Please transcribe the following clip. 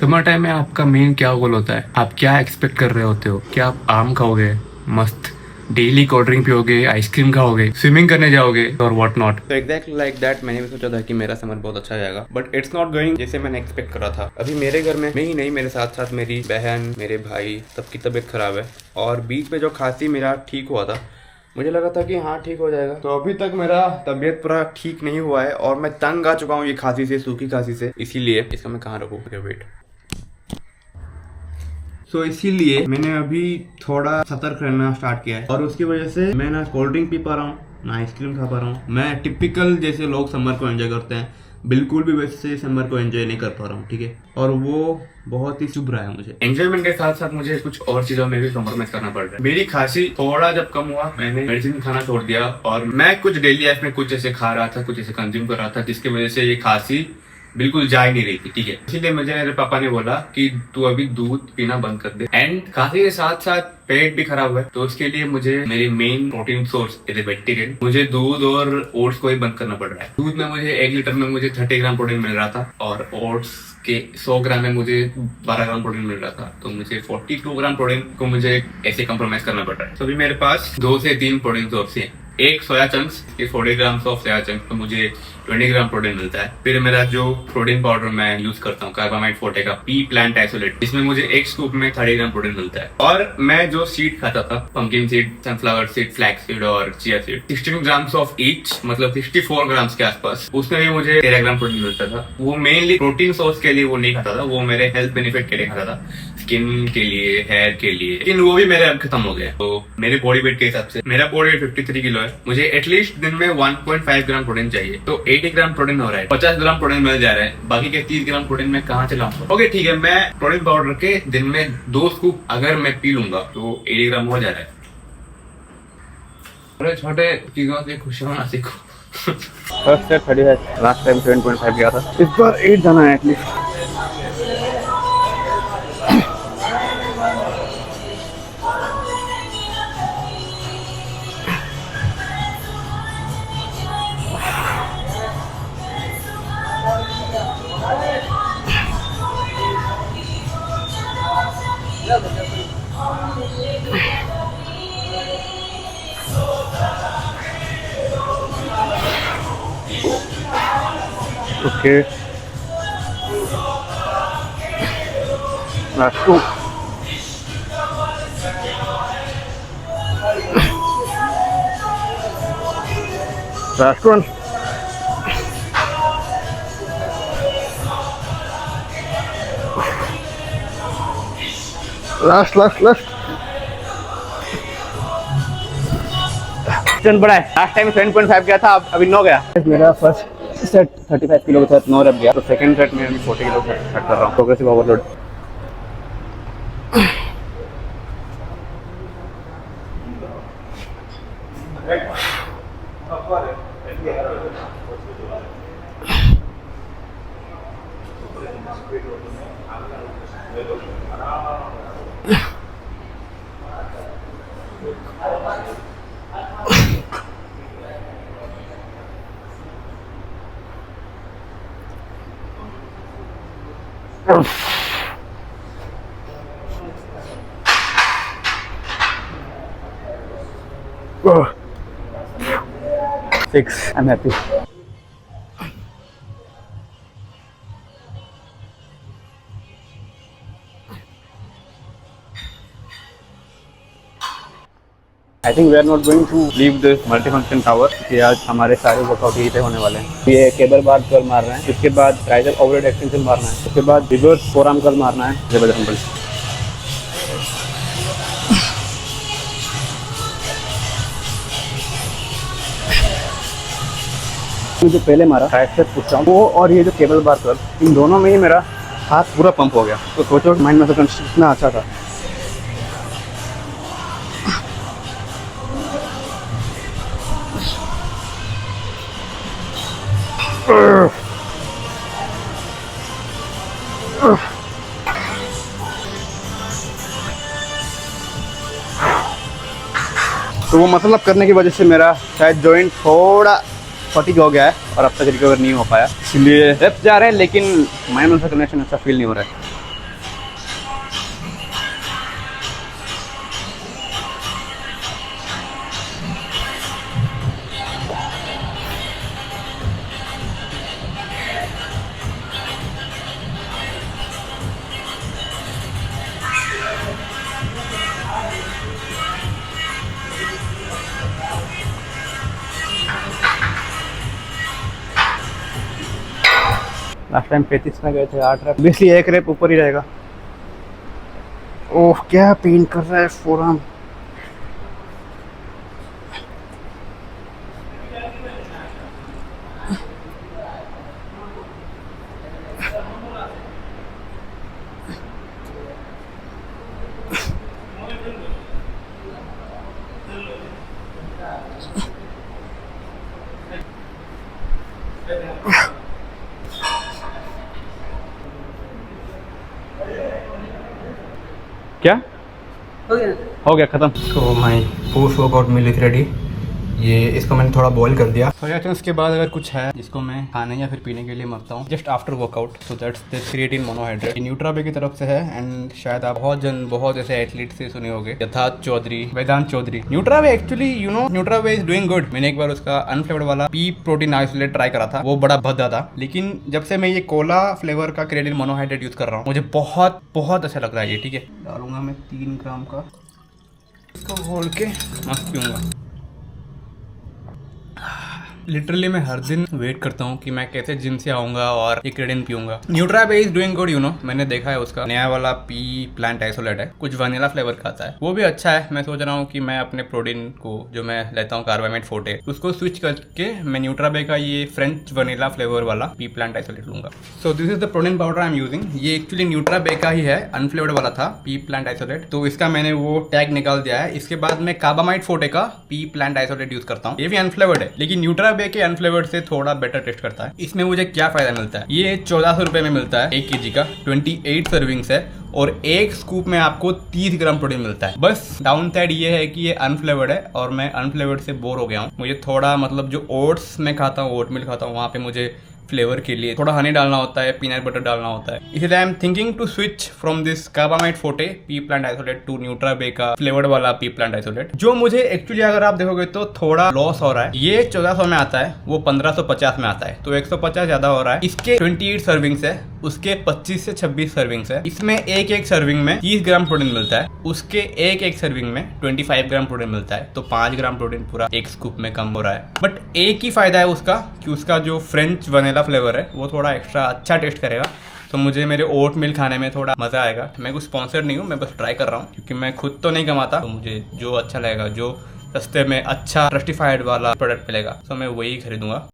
Summer time में आपका main क्या गोल होता है? आप क्या एक्सपेक्ट कर रहे होते हो? क्या आप आम खाओगे, मस्त डेली कोल्ड ड्रिंक पियोगे, आइसक्रीम खाओगे, स्विमिंग करने जाओगे और व्हाट नॉट? तो एग्जैक्टली लाइक दैट मैंने भी सोचा था कि मेरा समर बहुत अच्छा जाएगा, बट इट्स नॉट गोइंग जैसे मैंने एक्सपेक्ट करा था। अभी मेरे घर में मैं ही नहीं, मेरे साथ साथ मेरी बहन, मेरे भाई, सबकी तबीयत खराब है। और बीच में जो खांसी मेरा ठीक हुआ था, मुझे लगा था कि हाँ ठीक हो जाएगा, तो अभी तक मेरा तबीयत पूरा ठीक नहीं हुआ है और मैं तंग आ चुका हूँ ये खांसी से, सूखी खांसी से। इसीलिए इसका मैं कहाँ रखूँ? वेट। तो इसीलिए मैंने अभी थोड़ा सतर्क रहना स्टार्ट किया है और उसकी वजह से मैं ना कोल्ड ड्रिंक पी पा रहा हूँ, ना आइसक्रीम खा पा रहा हूँ। मैं टिपिकल जैसे लोग समर को एंजॉय करते हैं, बिल्कुल भी वैसे समर को एंजॉय नहीं कर पा रहा हूँ, ठीक है। और वो बहुत ही चुभ रहा है मुझे। एंजॉयमेंट के साथ साथ मुझे कुछ और चीजों में भी कॉम्प्रोमाइज करना पड़ रहा है। मेरी खांसी थोड़ा जब कम हुआ, मैंने मेडिसिन खाना छोड़ दिया और मैं कुछ डेली लाइफ में कुछ ऐसे खा रहा था, कुछ ऐसे कंज्यूम कर रहा था जिसकी वजह से ये खांसी बिल्कुल जा ही नहीं रही थी, ठीक है। इसीलिए मुझे मेरे पापा ने बोला कि तू अभी दूध पीना बंद कर दे। एंड खांसी के साथ साथ पेट भी खराब हुआ है, तो उसके लिए मुझे मेरी मेन प्रोटीन सोर्स वेजिटेरियन, मुझे दूध और ओट्स को ही बंद करना पड़ रहा है। दूध में मुझे 1 लीटर में मुझे 30 ग्राम प्रोटीन मिल रहा था और ओट्स के 100 ग्राम में मुझे 12 ग्राम प्रोटीन मिल रहा था, तो मुझे 42 ग्राम प्रोटीन को मुझे ऐसे कॉम्प्रोमाइज करना पड़ रहा है। तो अभी मेरे पास 2 से 3 प्रोटीन सोर्स हैं। एक soya chunks, 40 gram of soya chunks तो मुझे 20 ग्राम प्रोटीन मिलता है। फिर मेरा जो प्रोटीन पाउडर मैं यूज करता हूँ कार्बामाइड फोर्टे का पी प्लांट आइसोलेट, इसमें मुझे एक स्कूप में 30 ग्राम प्रोटीन मिलता है। और मैं जो सीड खाता था, pumpkin seed, sunflower seed, flax seed और chia seed, 16 gram of each, मतलब 64 ग्राम के आसपास, उसमें भी मुझे 13 ग्राम प्रोटीन मिलता था। वो मेनली प्रोटीन सोर्स के लिए वो नहीं खाता था, वो मेरे हेल्थ बेनिफिट के लिए खाता था, स्किन के लिए, हेयर के लिए। लेकिन वो भी मेरे अब खत्म हो गया। तो मेरे बॉडी वेट के हिसाब से मेरा बॉडी वेट 53 किलो है, मुझे एटलीस्ट दिन में 1.5 ग्राम प्रोटीन चाहिए, तो 80 ग्राम प्रोटीन हो रहा है, 50 ग्राम प्रोटीन मिल जा रहा है, बाकी के 30 ग्राम प्रोटीन मैं कहाँ से लाऊंगा? ओके ठीक है, मैं प्रोटीन पाउडर के दिन में 2 स्कूप अगर मैं पी लूंगा तो 80 ग्राम हो जा रहा है। अरे छोटे चीजों से खुश होना सीखो। फर्स्ट सेट 30 है, लास्ट टाइम 7.5 गया था, इस बार 8 जाना है at least. Okay. Last two. Last one. Last. चंद बड़ा है, लास्ट टाइम 7.5 गया था, अभी 9 गया। मेरा फर्स्ट सेट 35 किलो के साथ 9 रख गया, तो सेकंड सेट में 40 किलो सेट कर रहा हूँ, progressive overload. Oh. 6, I'm happy. I think we are not going to leave this multifunction tower कि आज हमारे सारे वर्कआउट यहीं पे होने वाले हैं। ये केबल बार कर्ल मार रहे हैं, इसके बाद ट्राइसेप ओवरहेड एक्सटेंशन मारना है, उसके बाद रिवर्स फोरआर्म कर्ल मारना है, जबरदस्त। जो पहले मारा ट्राइसेप पुश डाउन, वो और ये जो केबल बार कर्ल, इन दोनों में ही मेरा हाथ पूरा पंप हो गया। तो सोचो माइंड में कितना अच्छा था। तो वो मतलब करने की वजह से मेरा शायद जॉइंट थोड़ा फटीग हो गया है और अब तक रिकवर नहीं हो पाया, इसलिए रेप्स जा रहे हैं, लेकिन माइंड मसल कनेक्शन अच्छा फील नहीं हो रहा है। लास्ट टाइम 35 में गए थे, 8 रेप, बेसिकली 1 रेप ऊपर ही रहेगा। ओह क्या पेन कर रहा है फोरआर्म। क्या हो गया खत्म। तो my post workout meal is ready. ये इसको मैंने थोड़ा बॉईल कर दिया। तो जाते हैं उसके बाद अगर कुछ है जिसको मैं खाने या फिर पीने के लिए मरता हूँ just after workout, so that's the creatine monohydrate. Nutrabay की तरफ से है एंड शायद आप बहुत ऐसे एथलीट से सुने होंगे, Yatharth Chaudhary, Vedant Chaudhary. Nutrabay actually Nutrabay is doing good. मैंने एक बार उसका अनफ्लेवर्ड वाला पी प्रोटीन आइसोलेट ट्राई करा था, वो बड़ा भद्दा था, लेकिन जब से मैं ये कोला फ्लेवर का क्रिएटिन मोनोहाइड्रेट यूज कर रहा हूँ मुझे बहुत अच्छा लग रहा है ये। ठीक है, डालूंगा मैं 3 ग्राम का, इसको घोल के मस्त पीऊंगा। लिटरली मैं हर दिन वेट करता हूँ कि मैं कैसे जिम से आऊंगा और एक creatine पीऊंगा। Nutrabay is doing good, मैंने देखा है उसका नया वाला पी प्लांट आइसोलेट है, कुछ वनीला फ्लेवर का आता है, वो भी अच्छा है। मैं सोच रहा हूँ कि मैं अपने प्रोटीन को जो मैं लेता हूँ कार्बामेट फोर्टे, उसको स्विच करके मैं न्यूट्राबे का ये फ्रेंच वनीला फ्लेवर वाला पी प्लांट आइसोलेट लूंगा। So this is the protein powder I am using. ये एक्चुअली न्यूट्राबे का ही है, अनफ्लेवर्ड वाला था पी प्लांट आइसोलेट, तो इसका मैंने वो टैग निकाल दिया है। इसके बाद मैं कार्बामाइट फोर्टे का पी प्लांट आइसोलेट यूज करता हूँ, ये भी अनफ्लेवर्ड है, लेकिन न्यूट्राबे के अनफ्लेवर्ड से थोड़ा बेटर टेस्ट करता है। इसमें मुझे क्या फायदा मिलता है, ये 1400 रुपए में मिलता है 1 kg का, 28 सर्विंग्स है और एक स्कूप में आपको 30 ग्राम प्रोटीन मिलता है। बस डाउन साइड ये है कि ये अनफ्लेवर्ड है और मैं अनफ्लेवर्ड से बोर हो गया हूँ। मुझे थोड़ा मतलब जो ओट्स में खाता हूँ, ओट मिल खाता हूँ, वहाँ पे मुझे फ्लेवर के लिए थोड़ा हनी डालना होता है, पीनट बटर डालना होता है। इसलिए I am thinking to switch from this Carbamide Forte pea plant isolate to Nutrabay का फ्लेवर्ड वाला पी प्लांट आइसोलेट, जो मुझे एक्चुअली अगर आप देखोगे तो थोड़ा लॉस हो रहा है। ये 1400 में आता है, वो 1550 में आता है, तो 150 ज्यादा हो रहा है। इसके 28 सर्विंग्स है, उसके 25 से 26 सर्विंग्स है। इसमें एक सर्विंग में 30 ग्राम प्रोटीन मिलता है, उसके एक सर्विंग में 25 ग्राम प्रोटीन मिलता है, तो 5 ग्राम प्रोटीन पूरा एक स्कूप में कम हो रहा है। बट एक ही फायदा है उसका कि उसका जो फ्रेंच वनीला फ्लेवर है वो थोड़ा एक्स्ट्रा अच्छा टेस्ट करेगा, तो मुझे मेरे ओट मिल खाने में थोड़ा मजा आएगा। मैं कुछ स्पॉन्सर नहीं हूँ, मैं बस ट्राई कर रहा हूँ क्योंकि मैं खुद तो नहीं कमाता, तो मुझे जो अच्छा लगेगा, जो सस्ते में अच्छा जस्टिफाइड वाला प्रोडक्ट मिलेगा, तो मैं वही खरीदूंगा।